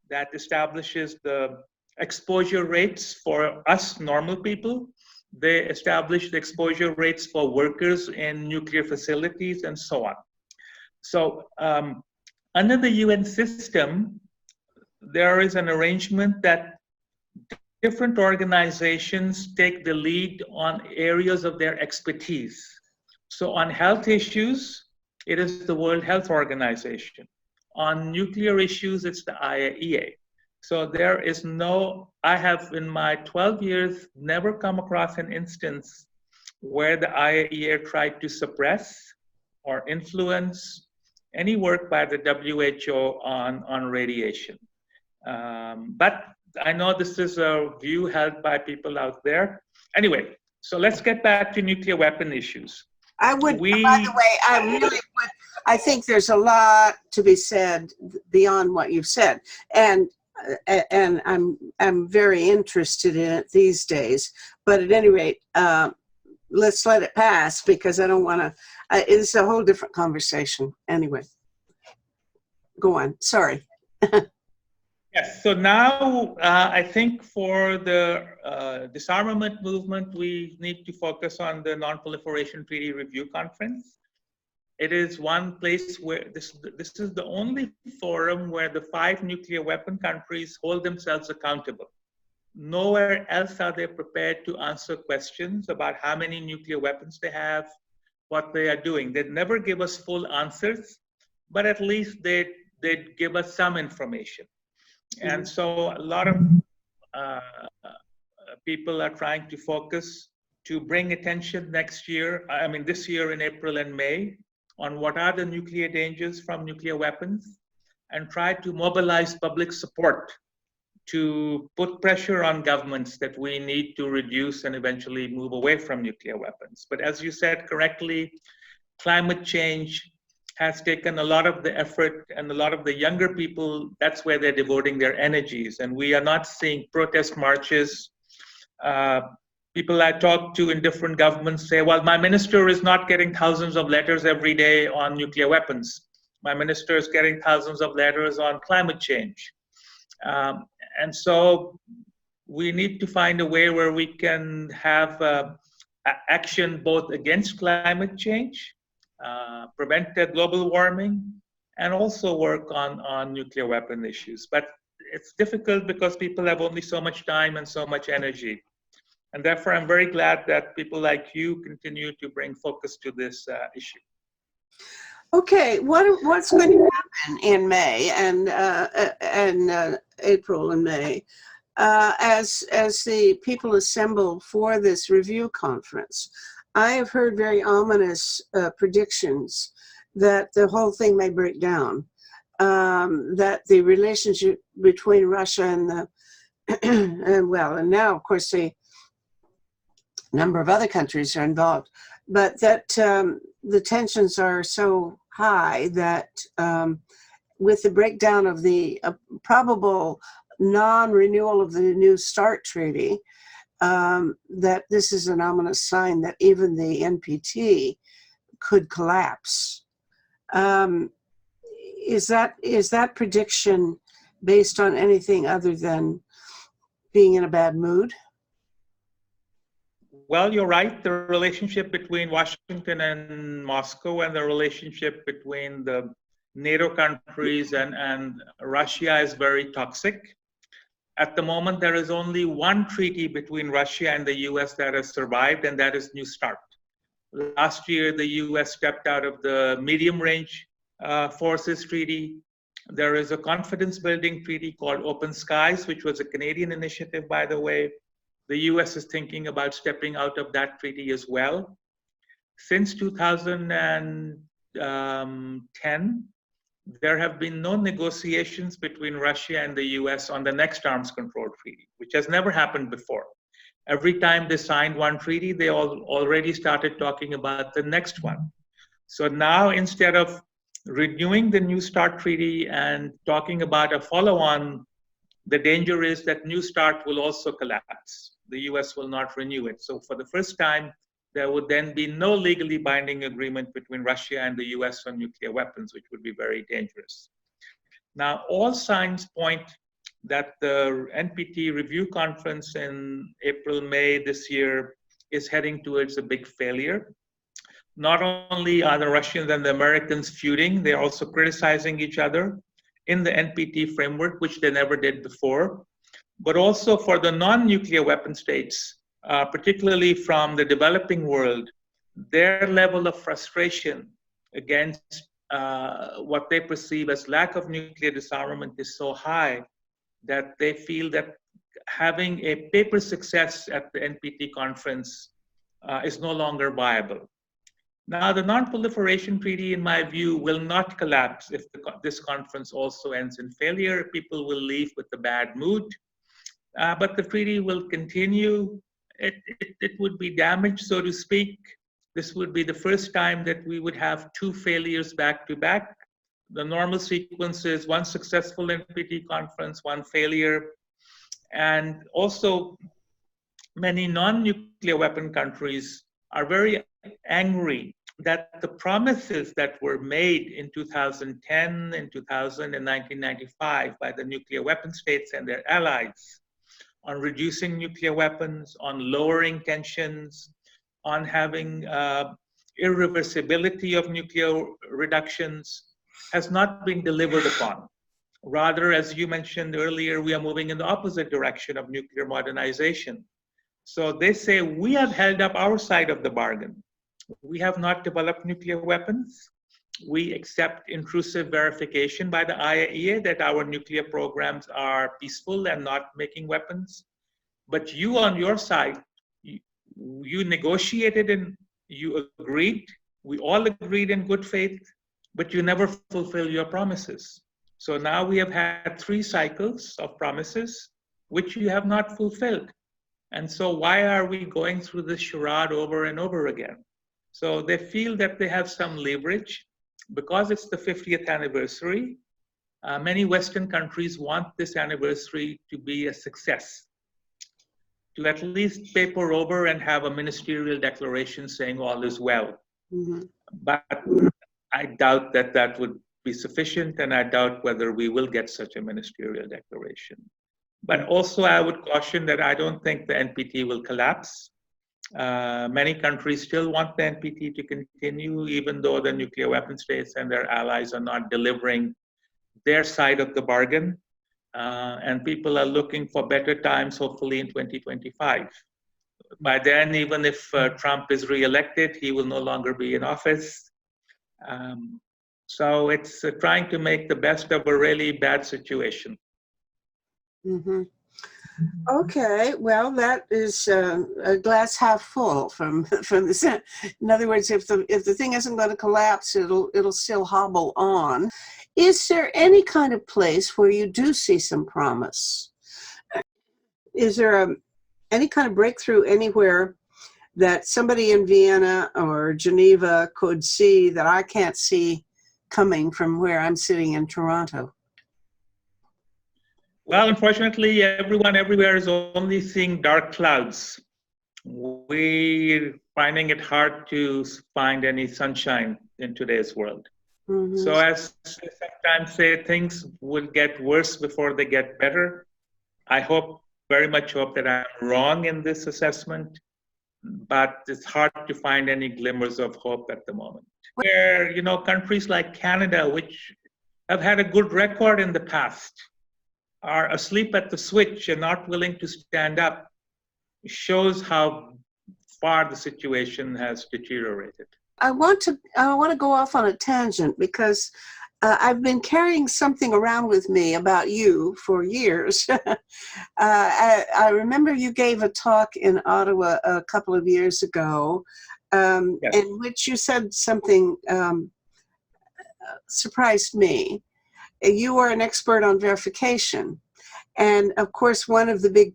that establishes the exposure rates for us normal people. They establish the exposure rates for workers in nuclear facilities and so on. So under the UN system, there is an arrangement that different organizations take the lead on areas of their expertise. So on health issues, it is the World Health Organization. On nuclear issues, it's the IAEA. So there is no, I have in my 12 years never come across an instance where the IAEA tried to suppress or influence any work by the WHO on radiation. But I know this is a view held by people out there. Anyway, so let's get back to nuclear weapon issues. I would, by the way, I really would, I think there's a lot to be said beyond what you've said. And I'm very interested in it these days. But at any rate, let's let it pass, because I don't want to, it's a whole different conversation. Anyway, go on, sorry. Yes, so now I think for the disarmament movement, we need to focus on the Non-Proliferation Treaty Review Conference. It is one place where this is the only forum where the 5 nuclear weapon countries hold themselves accountable. Nowhere else are they prepared to answer questions about how many nuclear weapons they have, what they are doing. They'd never give us full answers, but at least they'd give us some information. And so a lot of uh, people are trying to focus to bring attention next year, I mean this year in April and May, on what are the nuclear dangers from nuclear weapons, and try to mobilize public support to put pressure on governments that we need to reduce and eventually move away from nuclear weapons. But as you said correctly, climate change has taken a lot of the effort, and a lot of the younger people, that's where they're devoting their energies. And we are not seeing protest marches. People I talk to in different governments say, well, my minister is not getting thousands of letters every day on nuclear weapons. My minister is getting thousands of letters on climate change. And so we need to find a way where we can have action both against climate change, prevent global warming, and also work on nuclear weapon issues. But it's difficult because people have only so much time and so much energy. And therefore, I'm very glad that people like you continue to bring focus to this issue. Okay, what's going to happen in May and April and May as the people assemble for this review conference? I have heard very ominous predictions that the whole thing may break down, that the relationship between Russia and the and now of course the number of other countries are involved, but that the tensions are so high that with the breakdown of the probable non-renewal of the New START treaty, that this is an ominous sign that even the NPT could collapse. Is that prediction based on anything other than being in a bad mood? Well, you're right. The relationship between Washington and Moscow, and the relationship between the NATO countries and Russia is very toxic. At the moment, there is only one treaty between Russia and the US that has survived, and that is New START. Last year, the US stepped out of the Medium Range Forces Treaty. There is a confidence building treaty called Open Skies, which was a Canadian initiative, by the way. The US is thinking about stepping out of that treaty as well. Since 2010, there have been no negotiations between Russia and the US on the next arms control treaty, which has never happened before. Every time they signed one treaty, they already started talking about the next one. So now, instead of renewing the New START treaty and talking about a follow-on, the danger is that New START will also collapse. The US will not renew it. So for the first time, there would then be no legally binding agreement between Russia and the US on nuclear weapons, which would be very dangerous. Now, all signs point that the NPT review conference in April, May this year is heading towards a big failure. Not only are the Russians and the Americans feuding, they're also criticizing each other in the NPT framework, which they never did before, but also for the non-nuclear weapon states, particularly from the developing world, their level of frustration against what they perceive as lack of nuclear disarmament is so high that they feel that having a paper success at the NPT conference is no longer viable. Now, the Non-Proliferation Treaty, in my view, will not collapse if this conference also ends in failure. People will leave with a bad mood, but the treaty will continue. It would be damaged, so to speak. This would be the first time that we would have 2 failures back to back. The normal sequence is 1 successful NPT conference, 1 failure. And also, many non-nuclear weapon countries are very angry that the promises that were made in 2010, in 2000, and 1995 by the nuclear weapon states and their allies on reducing nuclear weapons, on lowering tensions, on having irreversibility of nuclear reductions, has not been delivered upon. Rather, as you mentioned earlier, we are moving in the opposite direction of nuclear modernization. So they say we have held up our side of the bargain. We have not developed nuclear weapons. We accept intrusive verification by the IAEA that our nuclear programs are peaceful and not making weapons. But you on your side, you negotiated and you agreed. We all agreed in good faith, but you never fulfill your promises. So now we have had 3 cycles of promises, which you have not fulfilled. And so why are we going through this charade over and over again? So they feel that they have some leverage. Because it's the 50th anniversary, many Western countries want this anniversary to be a success, to at least paper over and have a ministerial declaration saying all is well. Mm-hmm. But I doubt that that would be sufficient, and I doubt whether we will get such a ministerial declaration. But also I would caution that I don't think the NPT will collapse. Many countries still want the NPT to continue, even though the nuclear weapon states and their allies are not delivering their side of the bargain. And people are looking for better times, hopefully in 2025. By then, even if Trump is reelected, he will no longer be in office. So it's trying to make the best of a really bad situation. Mm-hmm. Okay, well, that is a glass half full from this. In other words, if the thing isn't going to collapse, it'll still hobble on. Is there any kind of place where you do see some promise? Is there any kind of breakthrough anywhere that somebody in Vienna or Geneva could see that I can't see coming from where I'm sitting in Toronto? Well, unfortunately, everyone everywhere is only seeing dark clouds. We're finding it hard to find any sunshine in today's world. Mm-hmm. So as I sometimes say, things will get worse before they get better. I very much hope that I'm wrong in this assessment, but it's hard to find any glimmers of hope at the moment. Where, countries like Canada, which have had a good record in the past, are asleep at the switch and not willing to stand up, shows how far the situation has deteriorated. I want to go off on a tangent because I've been carrying something around with me about you for years. I remember you gave a talk in Ottawa a couple of years ago, yes, in which you said something surprised me. You are an expert on verification. And of course, one of the big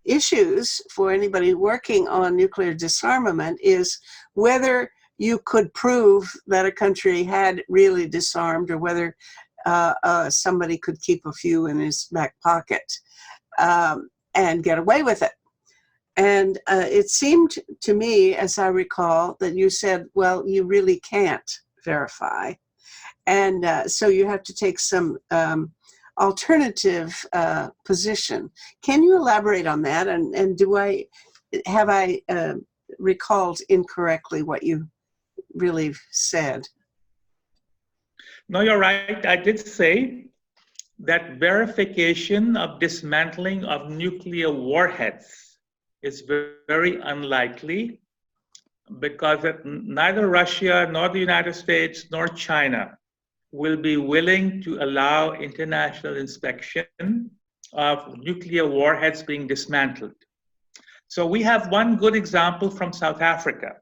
issues for anybody working on nuclear disarmament is whether you could prove that a country had really disarmed, or whether somebody could keep a few in his back pocket and get away with it. And it seemed to me, as I recall, that you said, well, you really can't verify. And so you have to take some alternative position. Can you elaborate on that? And have I recalled incorrectly what you really said? No, you're right. I did say that verification of dismantling of nuclear warheads is very unlikely, because neither Russia nor the United States nor China will be willing to allow international inspection of nuclear warheads being dismantled. So we have one good example from South Africa,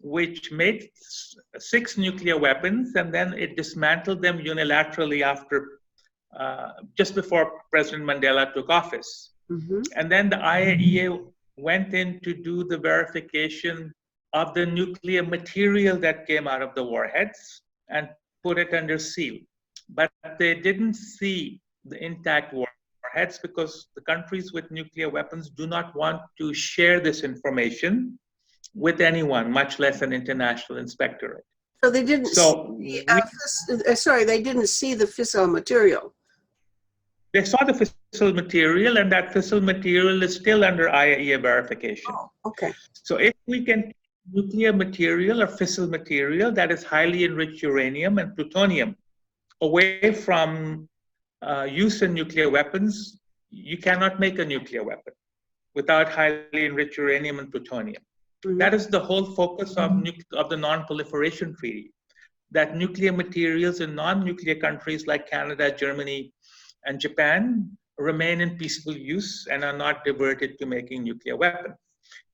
which made 6 nuclear weapons, and then it dismantled them unilaterally after, just before President Mandela took office. Mm-hmm. And then the IAEA went in to do the verification of the nuclear material that came out of the warheads and put it under seal. But they didn't see the intact warheads, because the countries with nuclear weapons do not want to share this information with anyone, much less an international inspectorate. So they didn't So they didn't see the fissile material. they saw the fissile material, and that fissile material is still under IAEA verification. Oh, okay. So if we can nuclear material or fissile material that is highly enriched uranium and plutonium away from use in nuclear weapons, you cannot make a nuclear weapon without highly enriched uranium and plutonium. Mm-hmm. That is the whole focus of the Non-Proliferation Treaty, that nuclear materials in non-nuclear countries like Canada, Germany, and Japan remain in peaceful use and are not diverted to making nuclear weapons.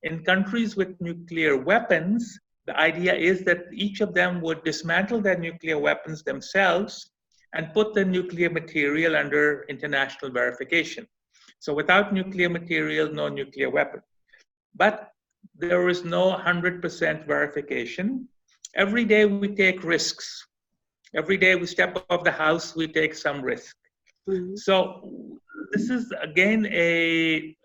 In countries with nuclear weapons, the idea is that each of them would dismantle their nuclear weapons themselves and put the nuclear material under international verification. So without nuclear material, no nuclear weapon. But there is no 100% verification. Every day we take risks. Every day we step off the house, we take some risk. Mm-hmm. So this is again a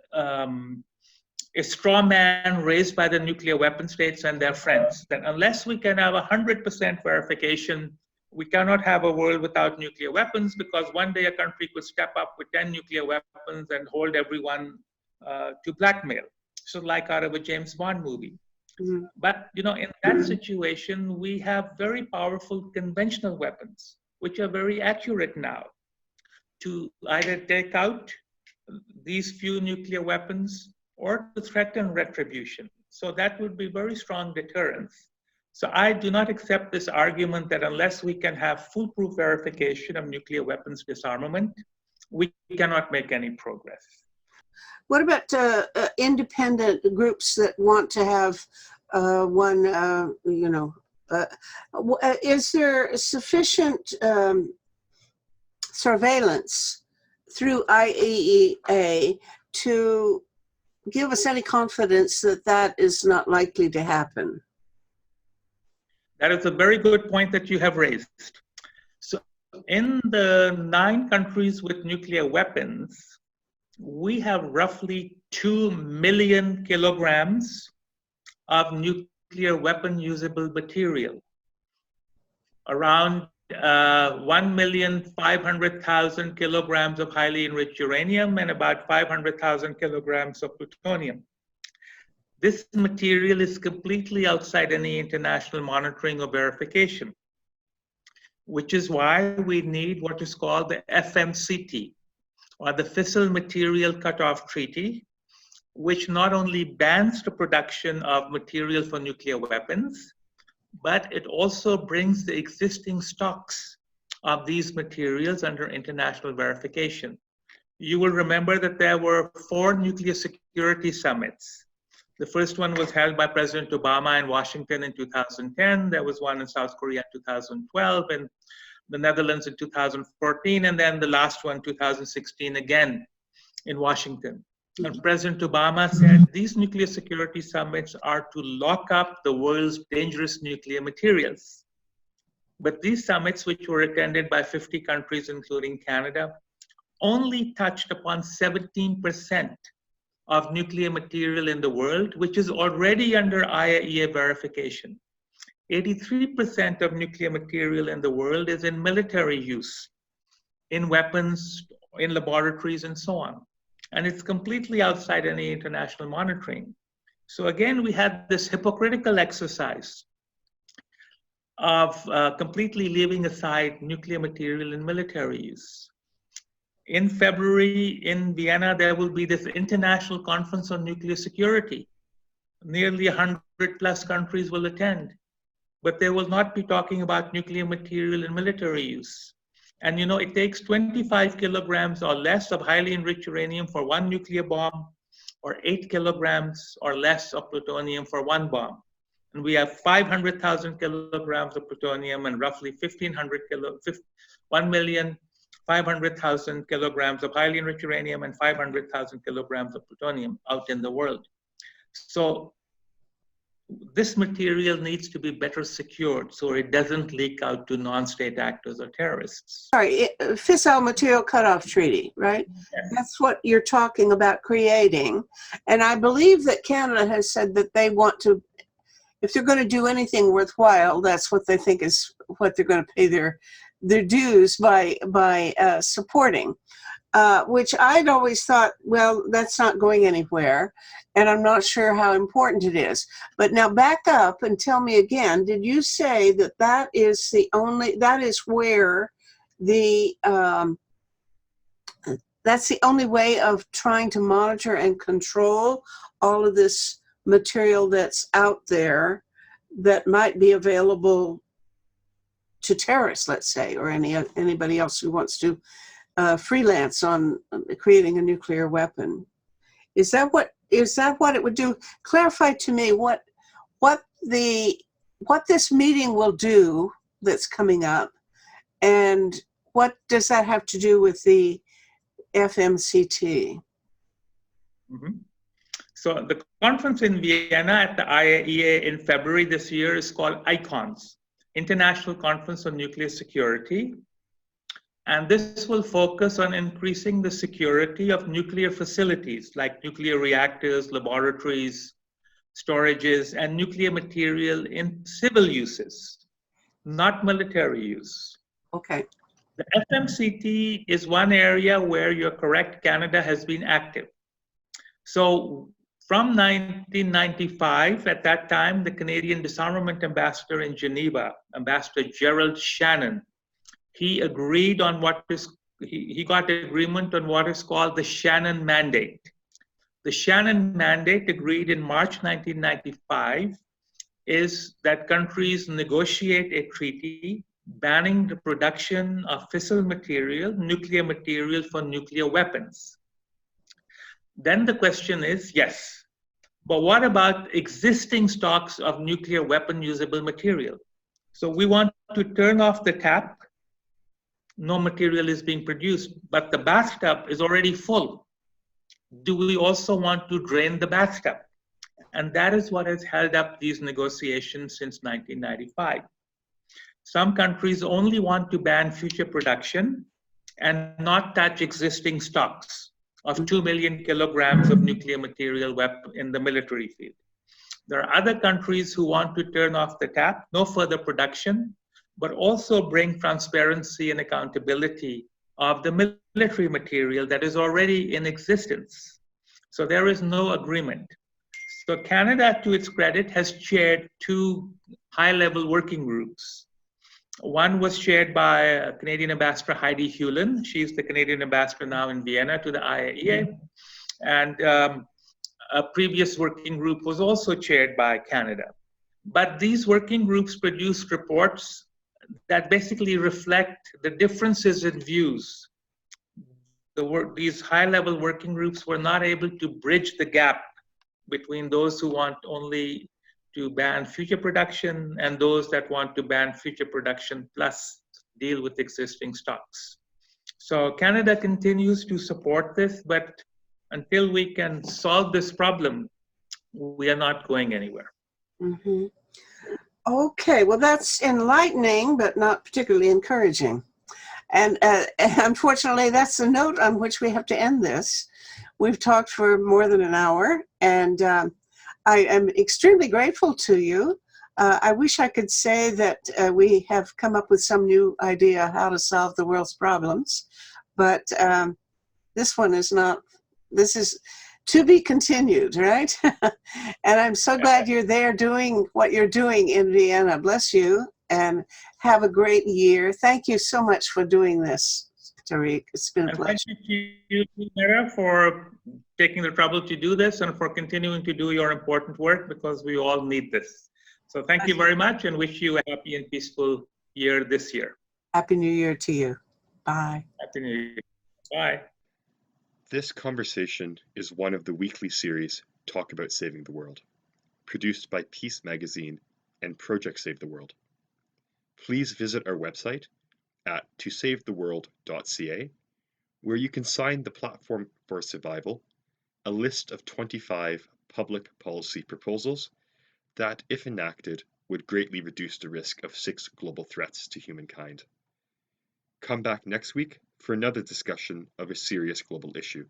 straw man raised by the nuclear weapon states and their friends, that unless we can have 100% verification, we cannot have a world without nuclear weapons, because one day a country could step up with 10 nuclear weapons and hold everyone to blackmail. So like out of a James Bond movie. Mm-hmm. But in that situation, we have very powerful conventional weapons, which are very accurate now to either take out these few nuclear weapons or to threaten retribution. So that would be very strong deterrence. So I do not accept this argument that unless we can have foolproof verification of nuclear weapons disarmament, we cannot make any progress. What about independent groups that want to have is there sufficient surveillance through IAEA to give us any confidence that that is not likely to happen? That is a very good point that you have raised. So in the 9 countries with nuclear weapons, we have roughly 2 million kilograms of nuclear weapon usable material, around 1,500,000 kilograms of highly enriched uranium and about 500,000 kilograms of plutonium. This material is completely outside any international monitoring or verification, which is why we need what is called the FMCT, or the Fissile Material Cutoff Treaty, which not only bans the production of material for nuclear weapons, but it also brings the existing stocks of these materials under international verification. You will remember that there were 4 nuclear security summits. The first one was held by President Obama in Washington in 2010. There was one in South Korea in 2012, and the Netherlands in 2014, and then the last one, 2016, again in Washington. And President Obama said these nuclear security summits are to lock up the world's dangerous nuclear materials. But these summits, which were attended by 50 countries, including Canada, only touched upon 17% of nuclear material in the world, which is already under IAEA verification. 83% of nuclear material in the world is in military use, in weapons, in laboratories, and so on. And it's completely outside any international monitoring. So again, we had this hypocritical exercise of completely leaving aside nuclear material in military use. In February in Vienna, there will be this international conference on nuclear security. Nearly 100 plus countries will attend, but they will not be talking about nuclear material in military use. And it takes 25 kilograms or less of highly enriched uranium for 1 nuclear bomb, or 8 kilograms or less of plutonium for 1 bomb. And we have 500,000 kilograms of plutonium and roughly 1,500,000 kilograms of highly enriched uranium and 500,000 kilograms of plutonium out in the world. So this material needs to be better secured so it doesn't leak out to non-state actors or terrorists. Sorry, Fissile Material Cutoff Treaty, right? Yes. That's what you're talking about creating. And I believe that Canada has said that they want to if they're going to do anything worthwhile, that's what they think is what they're going to pay their dues by supporting. Which I'd always thought, well, that's not going anywhere, and I'm not sure how important it is. But now back up and tell me again, did you say that that is where the, that's the only way of trying to monitor and control all of this material that's out there that might be available to terrorists, let's say, or anybody else who wants to freelance on creating a nuclear weapon? Is that what it would do? Clarify to me what this meeting will do that's coming up, and what does that have to do with the FMCT? Mm-hmm. So the conference in Vienna at the IAEA in February this year is called ICONS, International Conference on Nuclear Security. And this will focus on increasing the security of nuclear facilities like nuclear reactors, laboratories, storages, and nuclear material in civil uses, not military use. Okay. The FMCT is one area where you're correct, Canada has been active. So from 1995, at that time, the Canadian disarmament ambassador in Geneva, Ambassador Gerald Shannon, he agreed on he got agreement on what is called the Shannon Mandate. The Shannon Mandate, agreed in March 1995, is that countries negotiate a treaty banning the production of fissile material, nuclear material for nuclear weapons. Then the question is, yes, but what about existing stocks of nuclear weapon usable material? So we want to turn off the tap. No material is being produced, but the bathtub is already full. Do we also want to drain the bathtub? And that is what has held up these negotiations since 1995. Some countries only want to ban future production and not touch existing stocks of 2 million kilograms of nuclear material in the military field. There are other countries who want to turn off the tap, no further production, but also bring transparency and accountability of the military material that is already in existence. So there is no agreement. So Canada, to its credit, has chaired two high-level working groups. One was chaired by Canadian Ambassador Heidi Hewlin. She's the Canadian ambassador now in Vienna to the IAEA. And a previous working group was also chaired by Canada. But these working groups produced reports that basically reflect the differences in views. These high-level working groups were not able to bridge the gap between those who want only to ban future production and those that want to ban future production plus deal with existing stocks. So Canada continues to support this, but until we can solve this problem, we are not going anywhere. Mm-hmm. Okay, well, that's enlightening, but not particularly encouraging. And unfortunately, that's the note on which we have to end this. We've talked for more than an hour, and I am extremely grateful to you. I wish I could say that we have come up with some new idea how to solve the world's problems, but this one is not. This is to be continued, right? And I'm so glad you're there doing what you're doing in Vienna. Bless you, and have a great year. Thank you so much for doing this, Tariq. It's been a pleasure. Thank you, Metta, for taking the trouble to do this and for continuing to do your important work, because we all need this. So thank you very much, and wish you a happy and peaceful year this year. Happy New Year to you. Bye. Happy New Year. Bye. This conversation is one of the weekly series Talk About Saving the World, produced by Peace Magazine and Project Save the World. Please visit our website at tosavetheworld.ca, where you can sign the Platform for Survival, a list of 25 public policy proposals that, if enacted, would greatly reduce the risk of 6 global threats to humankind. Come back next week for another discussion of a serious global issue.